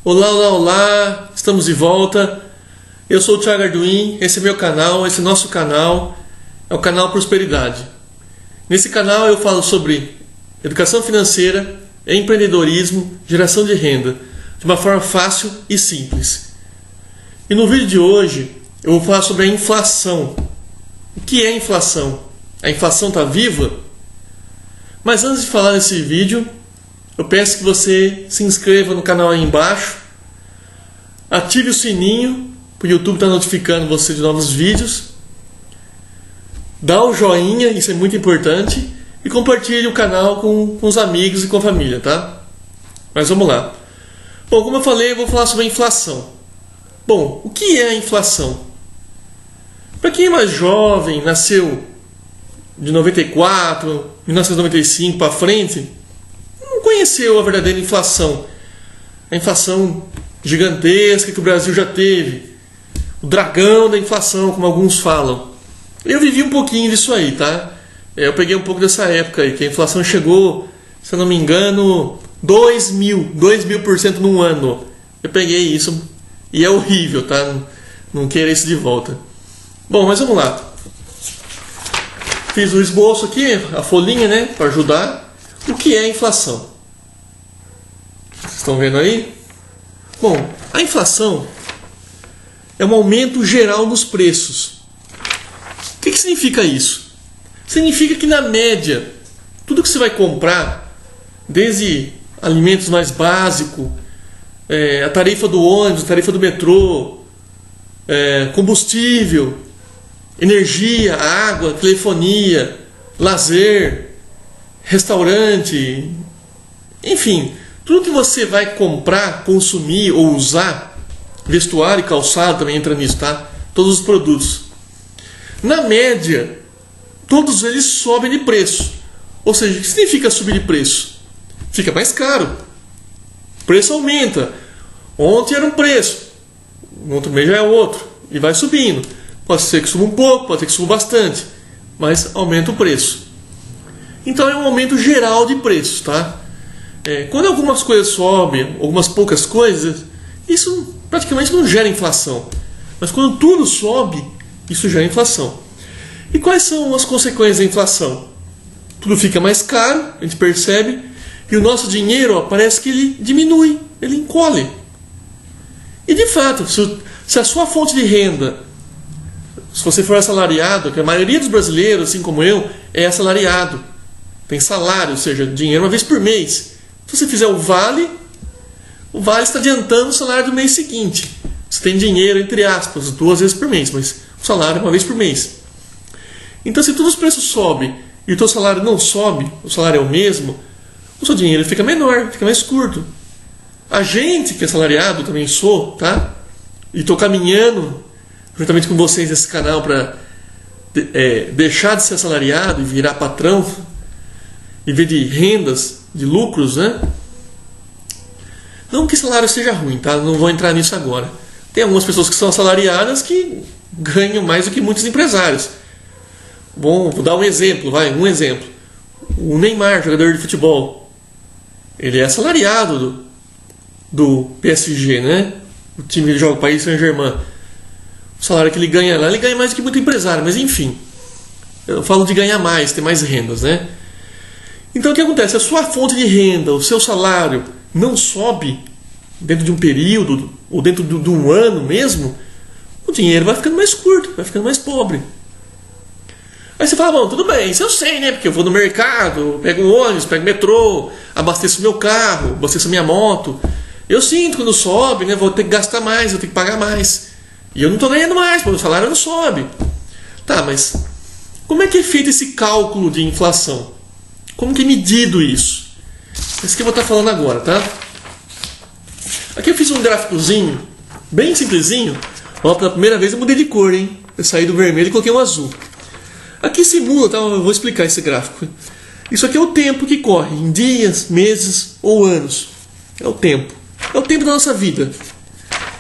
Olá, olá, olá, estamos de volta. Eu sou o Thiago Arduin, esse é meu canal, esse é nosso canal, é o canal Prosperidade. Nesse canal eu falo sobre educação financeira, empreendedorismo, geração de renda, de uma forma fácil e simples. E no vídeo de hoje eu vou falar sobre a inflação. O que é inflação? A inflação está viva? Mas antes de falar nesse vídeo, eu peço que você se inscreva no canal aí embaixo, ative o sininho, para o YouTube estar notificando você de novos vídeos, dá o joinha, isso é muito importante, e compartilhe o canal com os amigos e com a família, tá? Mas vamos lá. Bom, como eu falei, eu vou falar sobre a inflação. Bom, o que é a inflação? Para quem é mais jovem, nasceu de 94, 1995 para frente, não conheceu a verdadeira inflação. A inflação gigantesca que o Brasil já teve. O dragão da inflação, como alguns falam. Eu vivi um pouquinho disso aí, tá? Eu peguei um pouco dessa época aí, que a inflação chegou, se eu não me engano, 2.000% num ano. Eu peguei isso e é horrível, tá? Não quero isso de volta. Bom, mas vamos lá. Fiz o esboço aqui, a folhinha, né? Para ajudar. O que é a inflação? Vocês estão vendo aí? Bom, a inflação é um aumento geral nos preços. O que significa isso? Significa que na média, tudo que você vai comprar, desde alimentos mais básicos, a tarifa do ônibus, a tarifa do metrô, combustível, energia, água, telefonia, lazer, restaurante, enfim, tudo que você vai comprar, consumir ou usar, vestuário e calçado também entra nisso, tá? Todos os produtos. Na média, todos eles sobem de preço. Ou seja, o que significa subir de preço? Fica mais caro. O preço aumenta. Ontem era um preço, no outro mês já é outro. E vai subindo. Pode ser que suba um pouco, pode ser que suba bastante. Mas aumenta o preço. Então é um aumento geral de preços, tá? Quando algumas coisas sobem, algumas poucas coisas, isso praticamente não gera inflação. Mas quando tudo sobe, isso gera inflação. E quais são as consequências da inflação? Tudo fica mais caro, a gente percebe, e o nosso dinheiro parece que ele diminui, ele encolhe. E de fato, se a sua fonte de renda, se você for assalariado, que a maioria dos brasileiros, assim como eu, é assalariado, tem salário, ou seja, dinheiro uma vez por mês. Se você fizer o vale está adiantando o salário do mês seguinte. Você tem dinheiro, entre aspas, 2 vezes por mês, mas o salário é uma vez por mês. Então, se todos os preços sobem e o teu salário não sobe, o salário é o mesmo, o seu dinheiro fica menor, fica mais curto. A gente que é assalariado, também sou, tá? E estou caminhando, juntamente com vocês nesse canal, para deixar de ser assalariado e virar patrão, viver de rendas, de lucros, né? Não que salário seja ruim, tá? Não vou entrar nisso agora. Tem algumas pessoas que são assalariadas que ganham mais do que muitos empresários. Bom, vou dar um exemplo, um exemplo. O Neymar, jogador de futebol, ele é assalariado do PSG, né? O time que ele joga, o Paris Saint-Germain. O salário que ele ganha lá, ele ganha mais do que muito empresário, mas enfim. Eu falo de ganhar mais, ter mais rendas, né? Então o que acontece? A sua fonte de renda, o seu salário não sobe dentro de um período, ou dentro de um ano mesmo, o dinheiro vai ficando mais curto, vai ficando mais pobre. Aí você fala, bom, tudo bem, isso eu sei, né? Porque eu vou no mercado, pego um ônibus, pego metrô, abasteço meu carro, abasteço minha moto. Eu sinto quando sobe, né? Vou ter que gastar mais, vou ter que pagar mais. E eu não estou ganhando mais, porque o salário não sobe. Tá, mas como é que é feito esse cálculo de inflação? Como que é medido isso? Esse que eu vou estar falando agora, tá? Aqui eu fiz um gráficozinho, bem simplesinho. Ó, pela primeira vez eu mudei de cor, hein? Eu saí do vermelho e coloquei um azul. Aqui simula, tá? Eu vou explicar esse gráfico. Isso aqui é o tempo que corre, em dias, meses ou anos. É o tempo. É o tempo da nossa vida.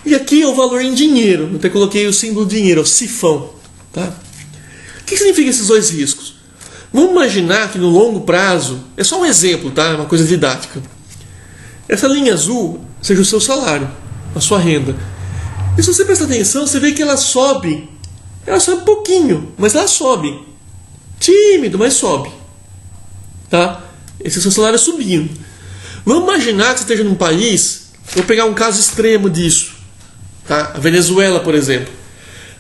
E aqui é o valor em dinheiro. Eu até coloquei o símbolo de dinheiro, o cifrão, tá? O que significa esses dois riscos? Vamos imaginar que no longo prazo, é só um exemplo, tá? É uma coisa didática. Essa linha azul seja o seu salário, a sua renda. E se você prestar atenção, você vê que ela sobe um pouquinho, mas ela sobe. Tímido, mas sobe. Tá? Esse é o seu salário subindo. Vamos imaginar que você esteja num país, vou pegar um caso extremo disso. Tá? A Venezuela, por exemplo.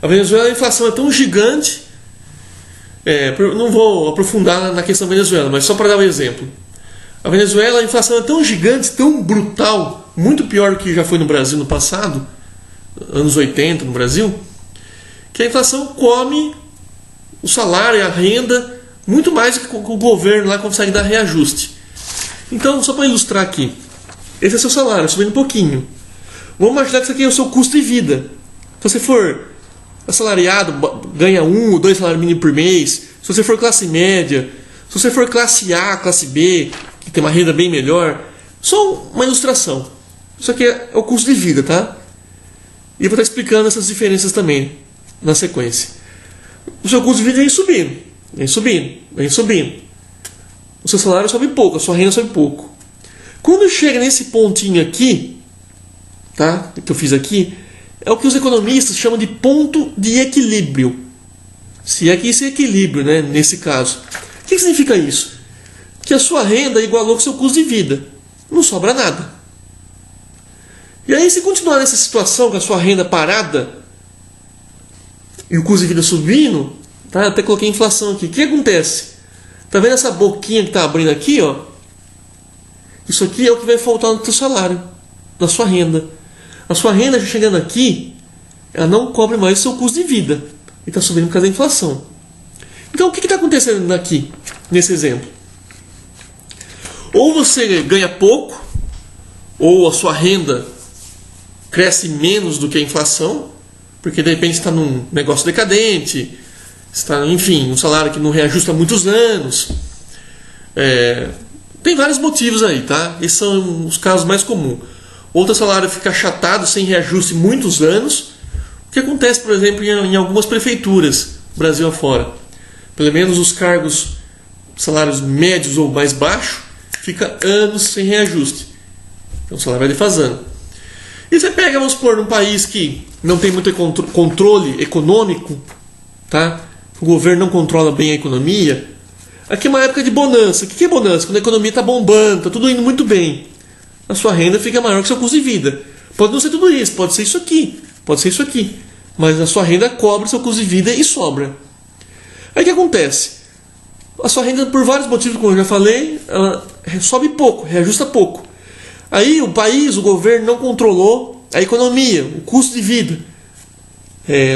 A Venezuela, a inflação é tão gigante, não vou aprofundar na questão da Venezuela, mas só para dar um exemplo. A Venezuela, a inflação é tão gigante, tão brutal, muito pior do que já foi no Brasil no passado, anos 80 no Brasil, que a inflação come o salário e a renda muito mais do que o governo lá consegue dar reajuste. Então, só para ilustrar aqui, esse é seu salário, subindo um pouquinho. Vamos imaginar que isso aqui é o seu custo de vida. Se você for assalariado, ganha 1 ou 2 salários mínimos por mês. Se você for classe média, se você for classe A, classe B, que tem uma renda bem melhor, só uma ilustração. Isso aqui é o custo de vida, tá? E eu vou estar explicando essas diferenças também na sequência. O seu custo de vida vem subindo, vem subindo, vem subindo. O seu salário sobe pouco, a sua renda sobe pouco. Quando chega nesse pontinho aqui, tá? Que eu fiz aqui, é o que os economistas chamam de ponto de equilíbrio. Se é que esse equilíbrio, né, nesse caso. O que significa isso? Que a sua renda igualou com o seu custo de vida. Não sobra nada. E aí, se continuar nessa situação, com a sua renda parada e o custo de vida subindo, tá? Até coloquei inflação aqui. O que acontece? Tá vendo essa boquinha que está abrindo aqui, ó? Isso aqui é o que vai faltar no seu salário, na sua renda. A sua renda já chegando aqui, ela não cobre mais o seu custo de vida. E está subindo por causa da inflação. Então, o que está acontecendo aqui, nesse exemplo? Ou você ganha pouco, ou a sua renda cresce menos do que a inflação, porque de repente está num negócio decadente, está, enfim, um salário que não reajusta há muitos anos. Tem vários motivos aí, tá? Esses são os casos mais comuns. Outro salário fica achatado, sem reajuste, muitos anos. O que acontece, por exemplo, em algumas prefeituras, Brasil afora. Pelo menos os cargos, salários médios ou mais baixos, fica anos sem reajuste. Então o salário vai defasando. E você pega, vamos supor, num país que não tem muito controle econômico, tá? O governo não controla bem a economia. Aqui é uma época de bonança. O que é bonança? Quando a economia está bombando, está tudo indo muito bem. A sua renda fica maior que o seu custo de vida. Pode não ser tudo isso, pode ser isso aqui, pode ser isso aqui. Mas a sua renda cobre o seu custo de vida e sobra. Aí o que acontece? A sua renda, por vários motivos, como eu já falei, ela sobe pouco, reajusta pouco. Aí o país, o governo não controlou a economia, o custo de vida.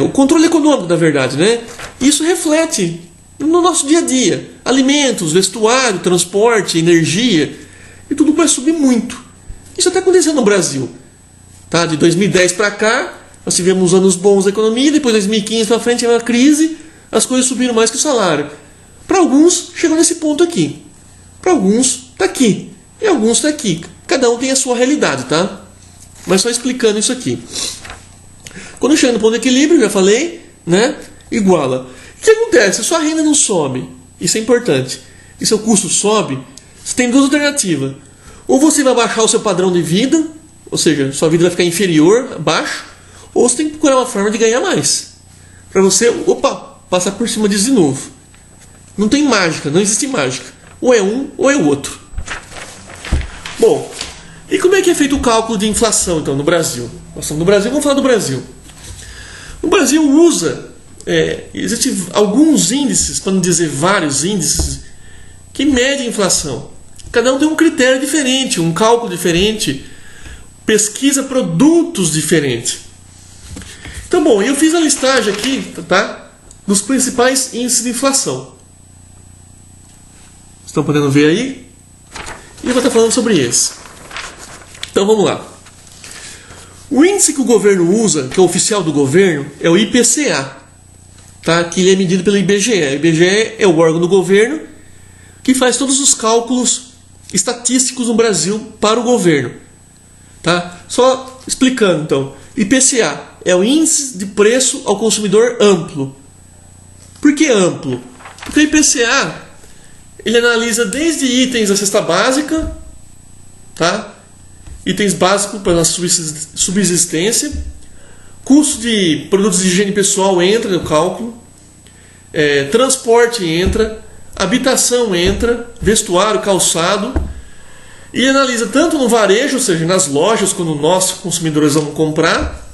O controle econômico, na verdade, né? Isso reflete no nosso dia a dia. Alimentos, vestuário, transporte, energia, e tudo vai subir muito. Isso está acontecendo no Brasil. Tá? De 2010 para cá, nós tivemos anos bons da economia, depois de 2015 para frente, uma crise, as coisas subiram mais que o salário. Para alguns, chegou nesse ponto aqui. Para alguns, está aqui. E alguns está aqui. Cada um tem a sua realidade, tá? Mas só explicando isso aqui. Quando chega no ponto de equilíbrio, já falei, né? Iguala. O que acontece? A sua renda não sobe. Isso é importante. E seu custo sobe, você tem duas alternativas. Ou você vai baixar o seu padrão de vida, ou seja, sua vida vai ficar inferior, abaixo, ou você tem que procurar uma forma de ganhar mais. Para você, passar por cima disso de novo. Não tem mágica, não existe mágica. Ou é um ou é o outro. Bom, e como é que é feito o cálculo de inflação, então, no Brasil? Nós estamos no Brasil, vamos falar do Brasil. O Brasil usa, existem alguns índices, para não dizer vários índices, que medem a inflação. Cada um tem um critério diferente, um cálculo diferente, pesquisa produtos diferentes. Então, bom, eu fiz a listagem aqui, tá, dos principais índices de inflação. Estão podendo ver aí? E eu vou estar falando sobre esse. Então vamos lá. O índice que o governo usa, que é o oficial do governo, é o IPCA, tá? Que ele é medido pelo IBGE. O IBGE é o órgão do governo que faz todos os cálculos estatísticos no Brasil para o governo. Tá? Só explicando então. IPCA é o Índice de Preço ao Consumidor Amplo. Por que amplo? Porque o IPCA ele analisa desde itens da cesta básica, tá? itens básicos para a subsistência, custo de produtos de higiene pessoal entra no cálculo, transporte entra, habitação entra, vestuário, calçado, e analisa tanto no varejo, ou seja, nas lojas, quando nós consumidores vamos comprar,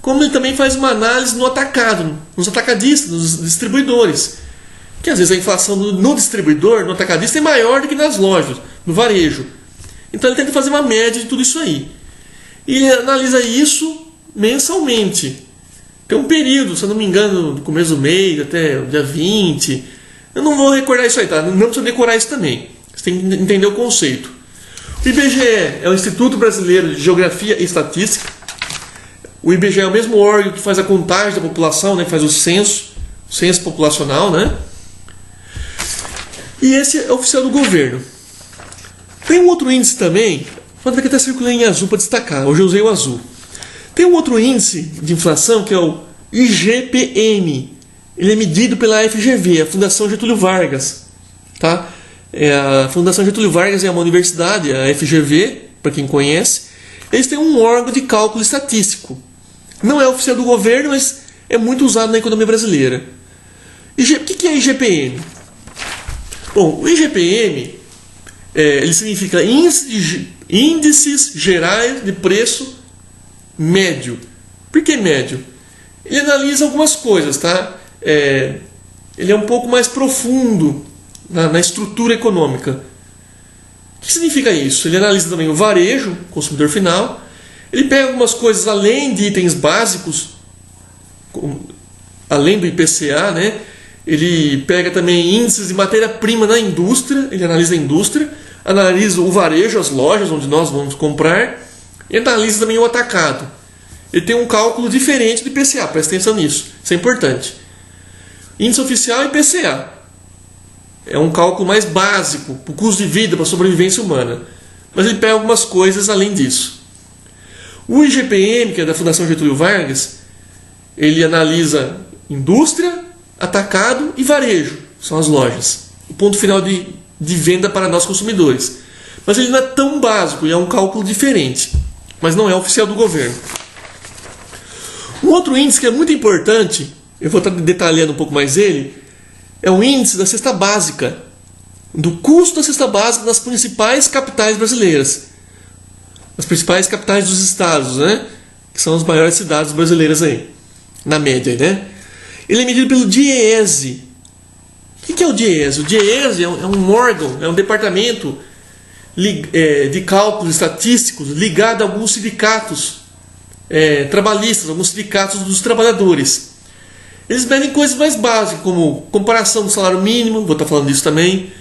como ele também faz uma análise no atacado, nos atacadistas, nos distribuidores. Que às vezes a inflação no distribuidor, no atacadista, é maior do que nas lojas, no varejo. Então ele tenta fazer uma média de tudo isso aí. E analisa isso mensalmente. Tem um período, se eu não me engano, do começo do mês até o dia 20. Eu não vou recordar isso aí, tá? Não precisa decorar isso também. Você tem que entender o conceito. O IBGE é o Instituto Brasileiro de Geografia e Estatística. O IBGE é o mesmo órgão que faz a contagem da população, né? Que faz o censo populacional, né? E esse é oficial do governo. Tem um outro índice também, vou até circular em azul para destacar, hoje eu usei o azul. Tem um outro índice de inflação que é o IGPM. Ele é medido pela FGV, a Fundação Getúlio Vargas. Tá? A Fundação Getúlio Vargas é uma universidade, a FGV, para quem conhece. Eles têm um órgão de cálculo estatístico. Não é oficial do governo, mas é muito usado na economia brasileira. O que é IGPM? Bom, o IGPM ele significa Índices Gerais de Preço Médio. Por que médio? Ele analisa algumas coisas, tá? Ele é um pouco mais profundo na estrutura econômica. O que significa isso? Ele analisa também o varejo, consumidor final. Ele pega algumas coisas além de itens básicos, além do IPCA, né? Ele pega também índices de matéria-prima na indústria, ele analisa a indústria, analisa o varejo, as lojas onde nós vamos comprar, e analisa também o atacado. Ele tem um cálculo diferente do IPCA, presta atenção nisso, isso é importante. Índice oficial IPCA. É um cálculo mais básico, para o custo de vida, para a sobrevivência humana. Mas ele pega algumas coisas além disso. O IGPM, que é da Fundação Getúlio Vargas, ele analisa indústria, atacado e varejo, são as lojas. O ponto final de venda para nós consumidores. Mas ele não é tão básico, é um cálculo diferente. Mas não é oficial do governo. Um outro índice que é muito importante, eu vou estar detalhando um pouco mais ele, é o índice da cesta básica, do custo da cesta básica nas principais capitais brasileiras. As principais capitais dos estados, né? Que são as maiores cidades brasileiras aí, na média, né? Ele é medido pelo DIEESE. O que é o DIEESE? O DIEESE é um órgão, é um departamento de cálculos estatísticos ligado a alguns sindicatos trabalhistas, alguns sindicatos dos trabalhadores. Eles medem coisas mais básicas, como comparação do salário mínimo, vou estar falando disso também,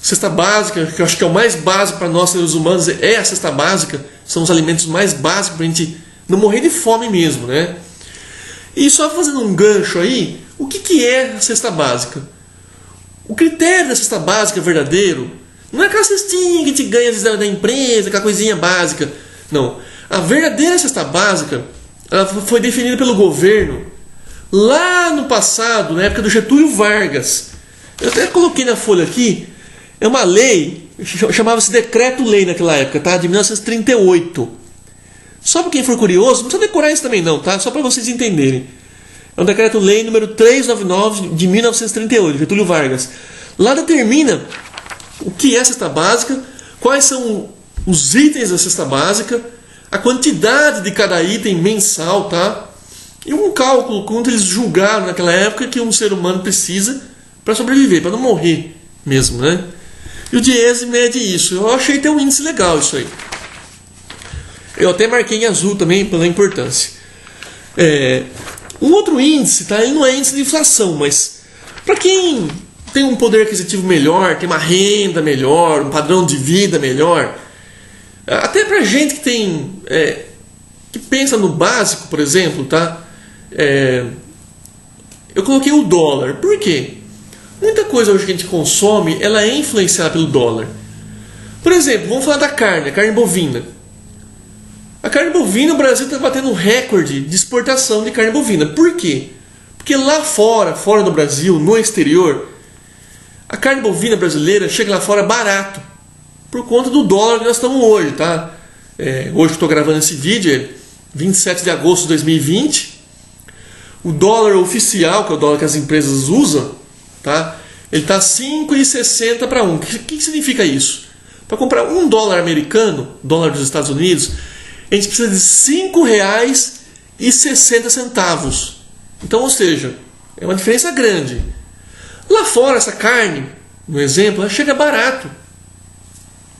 cesta básica, que eu acho que é o mais básico para nós seres humanos, é a cesta básica, são os alimentos mais básicos para a gente não morrer de fome mesmo, né? E só fazendo um gancho aí, o que é a cesta básica? O critério da cesta básica verdadeiro não é aquela cestinha que a gente ganha às vezes da empresa, aquela coisinha básica. Não. A verdadeira cesta básica ela foi definida pelo governo lá no passado, na época do Getúlio Vargas. Eu até coloquei na folha aqui, é uma lei, chamava-se Decreto-Lei naquela época, tá? De 1938. Só para quem for curioso, não precisa decorar isso também não, tá? Só para vocês entenderem. É um Decreto-Lei número 399 de 1938, Getúlio Vargas. Lá determina o que é a cesta básica, quais são os itens da cesta básica, a quantidade de cada item mensal, tá? E um cálculo, quanto eles julgaram naquela época que um ser humano precisa para sobreviver, para não morrer mesmo, né? E o DIEESE mede isso. Eu achei até um índice legal isso aí. Eu até marquei em azul também pela importância. Um outro índice, tá? Ele não é índice de inflação, mas para quem tem um poder aquisitivo melhor, tem uma renda melhor, um padrão de vida melhor, até para gente que tem que pensa no básico, por exemplo, tá? Eu coloquei o dólar. Por quê? Muita coisa hoje que a gente consome, ela é influenciada pelo dólar. Por exemplo, vamos falar da carne, a carne bovina. A carne bovina, o Brasil está batendo um recorde de exportação de carne bovina. Por quê? Porque lá fora do Brasil, no exterior, a carne bovina brasileira chega lá fora barato. Por conta do dólar que nós estamos hoje, tá? hoje estou gravando esse vídeo, é 27 de agosto de 2020. O dólar oficial, que é o dólar que as empresas usam, tá? Ele está 5,60 para 1. O que significa isso? Para comprar $1 americano, dólar dos Estados Unidos, a gente precisa de R$ 5,60. Então, ou seja, é uma diferença grande. Lá fora, essa carne, no exemplo, ela chega barato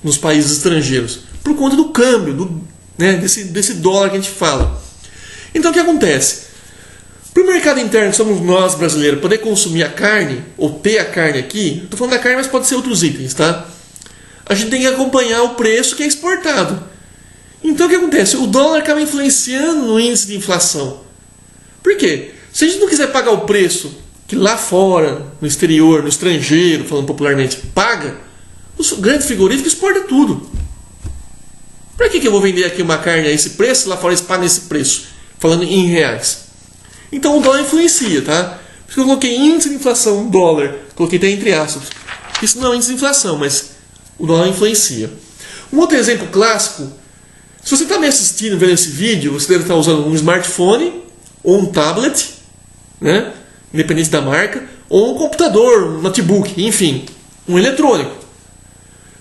nos países estrangeiros, por conta do câmbio, desse dólar que a gente fala. Então, o que acontece? Para o mercado interno, que somos nós brasileiros, poder consumir a carne, ou ter a carne aqui, estou falando da carne, mas pode ser outros itens, tá? A gente tem que acompanhar o preço que é exportado. Então o que acontece? O dólar acaba influenciando no índice de inflação. Por quê? Se a gente não quiser pagar o preço que lá fora, no exterior, no estrangeiro, falando popularmente, paga, os grandes frigoríficos exportam tudo. Para que eu vou vender aqui uma carne a esse preço, lá fora eles pagam esse preço, falando em reais? Então o dólar influencia, tá? Por isso que eu coloquei índice de inflação, dólar, coloquei até entre aspas. Isso não é índice de inflação, mas o dólar influencia. Um outro exemplo clássico, se você está me assistindo, vendo esse vídeo, você deve estar usando um smartphone ou um tablet, né? Independente da marca, ou um computador, um notebook, enfim, um eletrônico.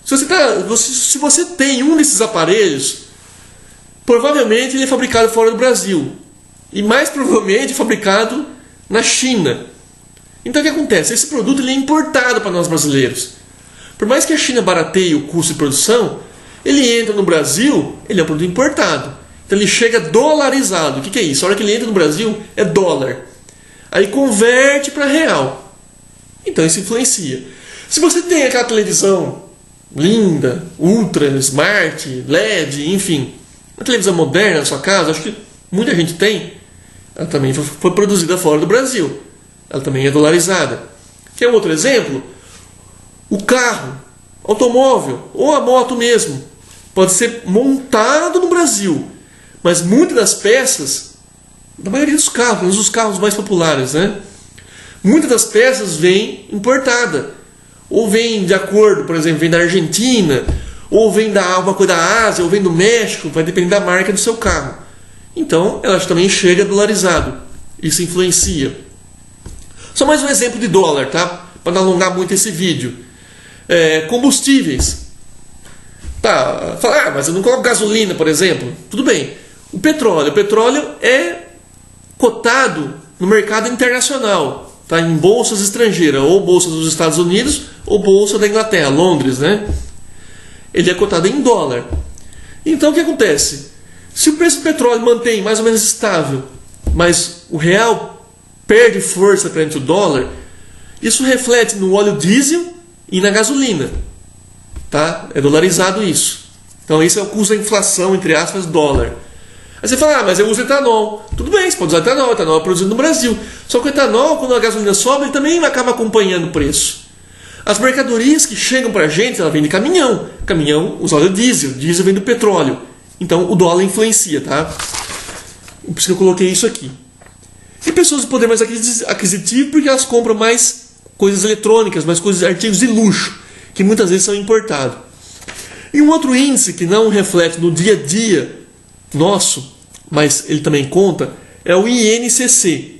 Se você tem um desses aparelhos, provavelmente ele é fabricado fora do Brasil. E mais provavelmente é fabricado na China. Então o que acontece? Esse produto ele é importado para nós brasileiros. Por mais que a China barateie o custo de produção, ele entra no Brasil, ele é um produto importado. Então ele chega dolarizado. O que é isso? A hora que ele entra no Brasil, é dólar. Aí converte para real. Então isso influencia. Se você tem aquela televisão linda, ultra, smart, LED, enfim, uma televisão moderna na sua casa, acho que muita gente tem, ela também foi produzida fora do Brasil. Ela também é dolarizada. Quer um outro exemplo? O carro, automóvel ou a moto mesmo, pode ser montado no Brasil, mas muitas das peças, da maioria dos carros, os carros mais populares, né? Muitas das peças vêm importada, ou vem de acordo, por exemplo, vem da Argentina, ou vem da alguma coisa da Ásia, ou vem do México, vai depender da marca do seu carro. Então, ela também chega dolarizado. Isso influencia. Só mais um exemplo de dólar, tá? Para não alongar muito esse vídeo. Combustíveis. Tá, fala, mas eu não coloco gasolina, por exemplo. Tudo bem. O petróleo é cotado no mercado internacional, tá? Em bolsas estrangeiras, ou bolsa dos Estados Unidos, ou bolsa da Inglaterra, Londres, né? Ele é cotado em dólar. Então o que acontece? Se o preço do petróleo mantém mais ou menos estável, mas o real perde força perante o dólar, isso reflete no óleo diesel e na gasolina. Tá? É dolarizado isso. Então esse é o custo da inflação, entre aspas, dólar. Aí você fala, mas eu uso etanol. Tudo bem, você pode usar etanol. Etanol é produzido no Brasil. Só que o etanol, quando a gasolina sobe, ele também acaba acompanhando o preço. As mercadorias que chegam para a gente, ela vem de caminhão. Caminhão usa óleo diesel. Diesel vem do petróleo. Então o dólar influencia, tá? Por isso que eu coloquei isso aqui. E pessoas de poder mais aquisitivo porque elas compram mais coisas eletrônicas, mais coisas, artigos de luxo, que muitas vezes são importados. E um outro índice que não reflete no dia a dia nosso, mas ele também conta, é o INCC,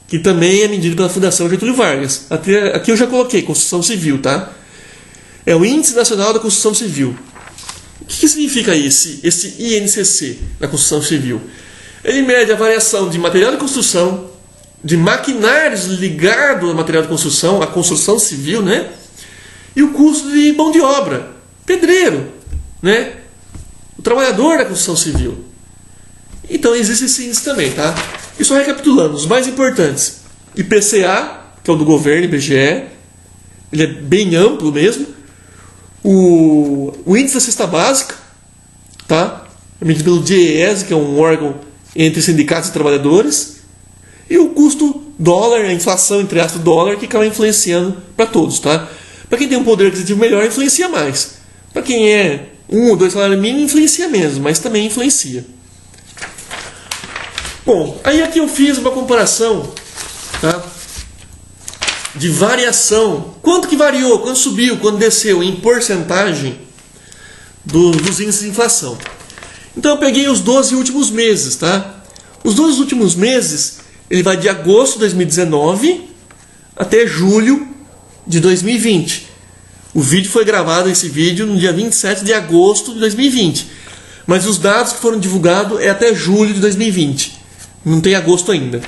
que também é medido pela Fundação Getúlio Vargas. Aqui eu já coloquei, Construção Civil, tá? É o Índice Nacional da Construção Civil. O que significa esse INCC da construção civil? Ele mede a variação de material de construção, de maquinários ligados ao material de construção, a construção civil, né? E o custo de mão de obra, pedreiro, né? O trabalhador da construção civil. Então existe esse índice também, tá? E só recapitulando, os mais importantes: IPCA, que é o do governo, IBGE, ele é bem amplo mesmo. O índice da cesta básica, tá? É medido pelo DIEESE, que é um órgão entre sindicatos e trabalhadores. E o custo dólar, a inflação, entre aspas, dólar, que acaba influenciando para todos, tá? Para quem tem um poder aquisitivo melhor, influencia mais. Para quem é 1 ou 2 salários mínimos, influencia menos, mas também influencia. Bom, aí aqui eu fiz uma comparação, tá? De variação. Quanto que variou, quanto subiu, quanto desceu em porcentagem dos índices de inflação. Então eu peguei os 12 últimos meses, tá? Os 12 últimos meses, ele vai de agosto de 2019 até julho de 2020. O vídeo foi gravado, esse vídeo, no dia 27 de agosto de 2020. Mas os dados que foram divulgados é até julho de 2020. Não tem agosto ainda.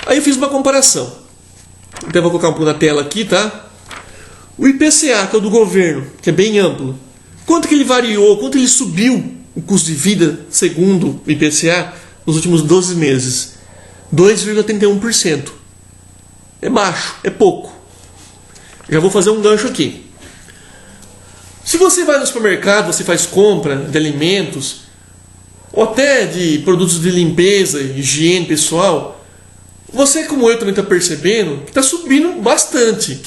Aí eu fiz uma comparação. Então eu vou colocar um pouco na tela aqui, tá? O IPCA, que é o do governo, que é bem amplo. Quanto que ele variou, quanto ele subiu o custo de vida, segundo o IPCA, nos últimos 12 meses? 2,31%. É baixo, é pouco. Já vou fazer um gancho aqui. Se você vai no supermercado, você faz compra de alimentos, ou até de produtos de limpeza, higiene pessoal, você, como eu, também está percebendo que está subindo bastante.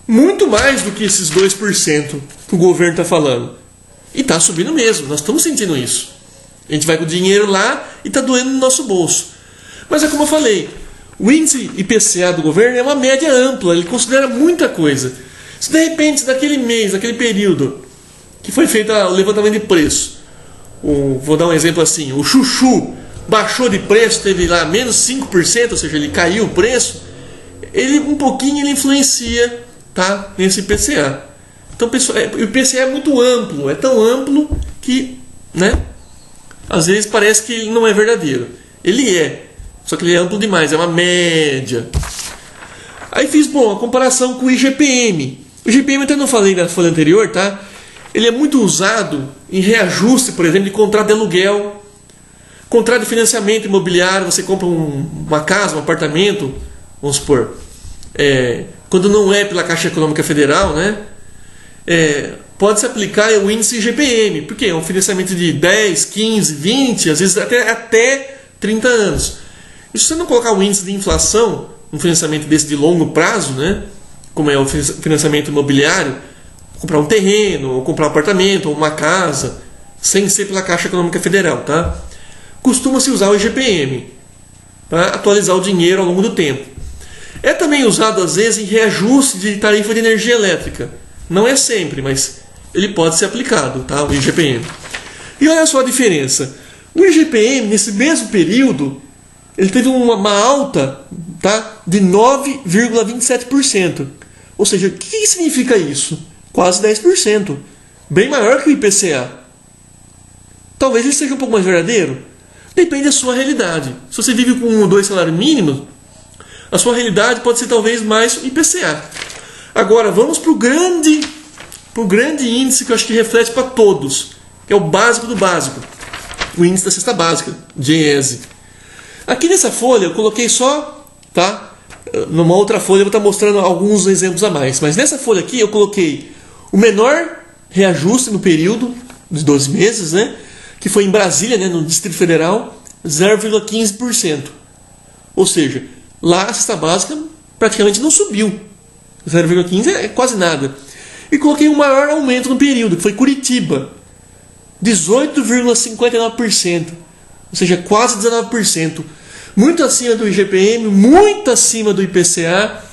Muito mais do que esses 2% que o governo está falando. E está subindo mesmo, nós estamos sentindo isso. A gente vai com o dinheiro lá e está doendo no nosso bolso. Mas é como eu falei, o índice IPCA do governo é uma média ampla, ele considera muita coisa. Se de repente, naquele mês, naquele período, que foi feito o levantamento de preço, vou dar um exemplo assim, o chuchu baixou de preço, teve lá menos 5%, ou seja, ele caiu o preço, ele um pouquinho ele influencia, tá, nesse IPCA. Então o IPCA é muito amplo, é tão amplo que, né, às vezes parece que ele não é verdadeiro. Ele é, só que ele é amplo demais, é uma média. Aí fiz, a comparação com o IGPM. O IGPM, até não falei na folha anterior, tá? Ele é muito usado em reajuste, por exemplo, de contrato de aluguel, contrato de financiamento imobiliário. Você compra uma casa, um apartamento, vamos supor, quando não é pela Caixa Econômica Federal, né? Pode-se aplicar o índice IGPM, porque é um financiamento de 10, 15, 20, às vezes até 30 anos. E se você não colocar o índice de inflação, um financiamento desse de longo prazo, né? Como é o financiamento imobiliário, comprar um terreno, ou comprar um apartamento, ou uma casa, sem ser pela Caixa Econômica Federal, tá? Costuma-se usar o IGPM para atualizar o dinheiro ao longo do tempo. É também usado às vezes em reajuste de tarifa de energia elétrica. Não é sempre, mas ele pode ser aplicado, tá? O IGPM. E olha só a diferença. O IGPM, nesse mesmo período, ele teve uma alta, tá, de 9,27%. Ou seja, o que significa isso? Quase 10%. Bem maior que o IPCA. Talvez ele seja um pouco mais verdadeiro. Depende da sua realidade. Se você vive com 1 ou 2 salários mínimos, a sua realidade pode ser talvez mais IPCA. Agora, vamos para o grande índice que eu acho que reflete para todos, que é o básico do básico. O índice da cesta básica, DIEESE. Aqui nessa folha eu coloquei só, tá? Numa outra folha eu vou estar mostrando alguns exemplos a mais. Mas nessa folha aqui eu coloquei o menor reajuste no período de 12 meses, né? Que foi em Brasília, né? No Distrito Federal, 0,15%. Ou seja, lá a cesta básica praticamente não subiu. 0,15% é quase nada. E coloquei o maior aumento no período, que foi Curitiba, 18,59%. Ou seja, quase 19%. Muito acima do IGPM, muito acima do IPCA.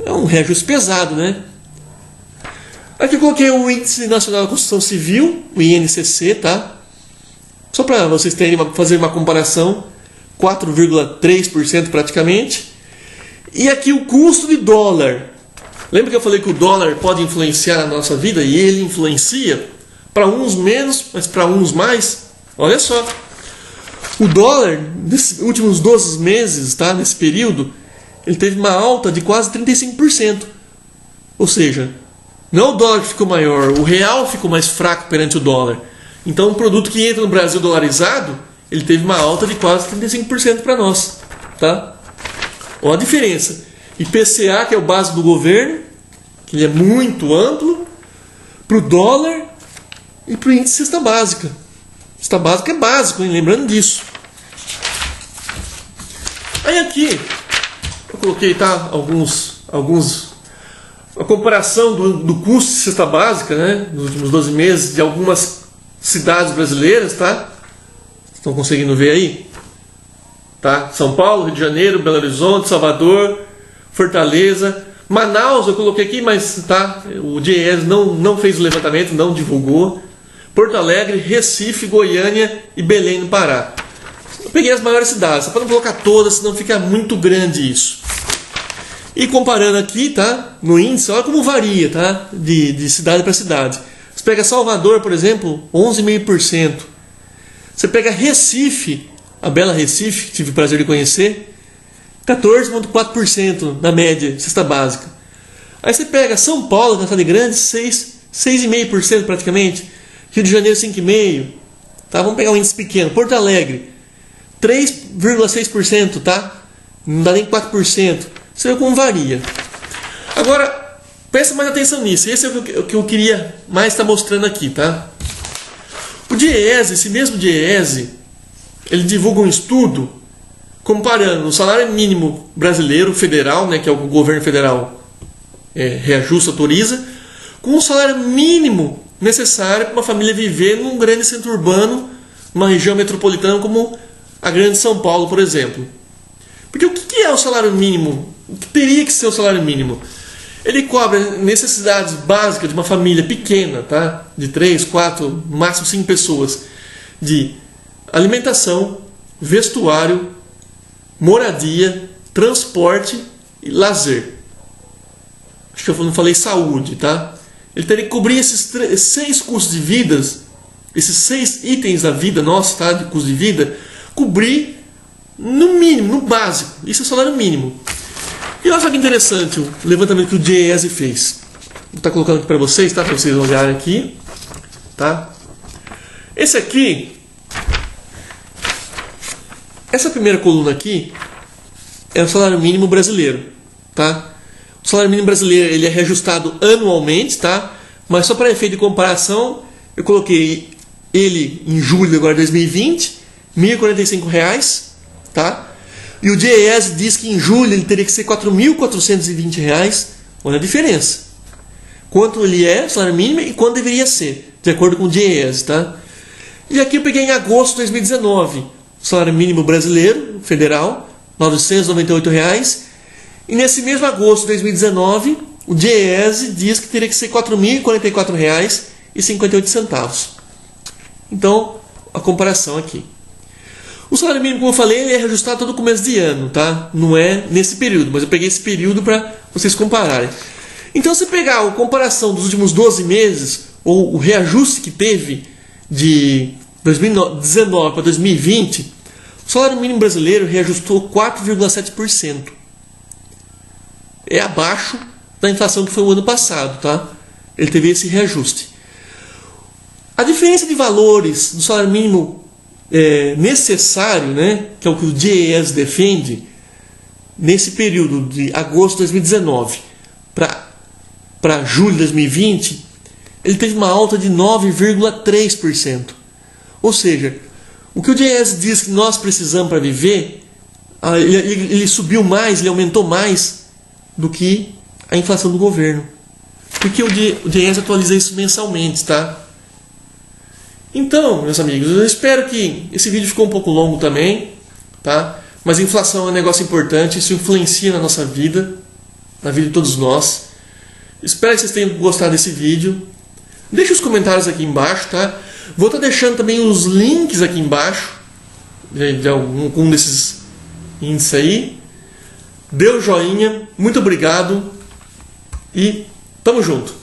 É um reajuste pesado, né? Aqui eu coloquei o Índice Nacional da Construção Civil, o INCC, tá? Só para vocês fazer uma comparação, 4,3% praticamente. E aqui o custo de dólar. Lembra que eu falei que o dólar pode influenciar a nossa vida? E ele influencia, para uns menos, mas para uns mais. Olha só. O dólar, nesses últimos 12 meses, tá, nesse período, ele teve uma alta de quase 35%. Ou seja, não é o dólar que ficou maior, o real ficou mais fraco perante o dólar. Então, um produto que entra no Brasil dolarizado, ele teve uma alta de quase 35% para nós. Tá? Olha a diferença. IPCA, que é o básico do governo, que ele é muito amplo, para o dólar e para o índice cesta básica. Cesta básica é básico, hein? Lembrando disso. Aí aqui, eu coloquei, tá, a comparação do custo de cesta básica, né, nos últimos 12 meses de algumas cidades brasileiras, tá? Estão conseguindo ver aí? Tá? São Paulo, Rio de Janeiro, Belo Horizonte, Salvador, Fortaleza, Manaus eu coloquei aqui, mas tá, o DIEESE não fez o levantamento, não divulgou. Porto Alegre, Recife, Goiânia e Belém no Pará. Eu peguei as maiores cidades, só para não colocar todas, senão fica muito grande isso. E comparando aqui, tá? No índice, olha como varia, tá? De cidade para cidade. Você pega Salvador, por exemplo, 11,5%. Você pega Recife, a bela Recife, tive o prazer de conhecer, 14,4% na média, cesta básica. Aí você pega São Paulo, na cidade grande, 6,5% praticamente. Rio de Janeiro, 5,5%. Tá? Vamos pegar um índice pequeno. Porto Alegre, 3,6%, tá? Não dá nem 4%. Você vê como varia. Agora, presta mais atenção nisso. Esse é o que eu queria mais estar mostrando aqui, tá? O DIEESE, esse mesmo DIEESE, ele divulga um estudo comparando o salário mínimo brasileiro, federal, né, que é o que o governo federal reajusta, autoriza, com o salário mínimo necessário para uma família viver num grande centro urbano, numa região metropolitana como a grande São Paulo, por exemplo. Porque o que é o salário mínimo? O que teria que ser o salário mínimo? Ele cobre necessidades básicas de uma família pequena, tá? De 3, 4, no máximo 5 pessoas, de alimentação, vestuário, moradia, transporte e lazer. Acho que eu não falei saúde, tá? Ele teria que cobrir esses 6 custos de vida, esses 6 itens da vida nossa, tá? De custo de vida, cobrir no mínimo, no básico. Isso é o salário mínimo. E olha só que interessante o levantamento que o DIEESE fez. Vou estar colocando aqui para vocês, tá? Para vocês olharem aqui, tá? Esse aqui, essa primeira coluna aqui é o salário mínimo brasileiro, tá? O salário mínimo brasileiro ele é reajustado anualmente, tá? Mas só para efeito de comparação, eu coloquei ele em julho agora de 2020, R$ 1.045, tá? E o DIEESE diz que em julho ele teria que ser R$ 4.420. Olha a diferença. Quanto ele é, o salário mínimo, e quanto deveria ser, de acordo com o DIEESE, tá? E aqui eu peguei em agosto de 2019, o salário mínimo brasileiro, federal, R$ 998. E nesse mesmo agosto de 2019, o DIEESE diz que teria que ser R$ 4.044,58. Então, a comparação aqui. O salário mínimo, como eu falei, ele é reajustado todo começo de ano, tá? Não é nesse período, mas eu peguei esse período para vocês compararem. Então, se pegar a comparação dos últimos 12 meses, ou o reajuste que teve de 2019 para 2020, o salário mínimo brasileiro reajustou 4,7%. É abaixo da inflação que foi o ano passado, tá? Ele teve esse reajuste. A diferença de valores do salário mínimo necessário, né, que é o que o DIEESE defende, nesse período de agosto de 2019 para julho de 2020, ele teve uma alta de 9,3%. Ou seja, o que o DIEESE diz que nós precisamos para viver, ele subiu mais, ele aumentou mais do que a inflação do governo. Porque o DIEESE atualiza isso mensalmente, tá? Então, meus amigos, eu espero que esse vídeo ficou um pouco longo também, tá? Mas a inflação é um negócio importante, isso influencia na nossa vida, na vida de todos nós. Espero que vocês tenham gostado desse vídeo. Deixe os comentários aqui embaixo, tá? Vou estar deixando também os links aqui embaixo de algum desses índices aí. Dê o joinha, muito obrigado e tamo junto!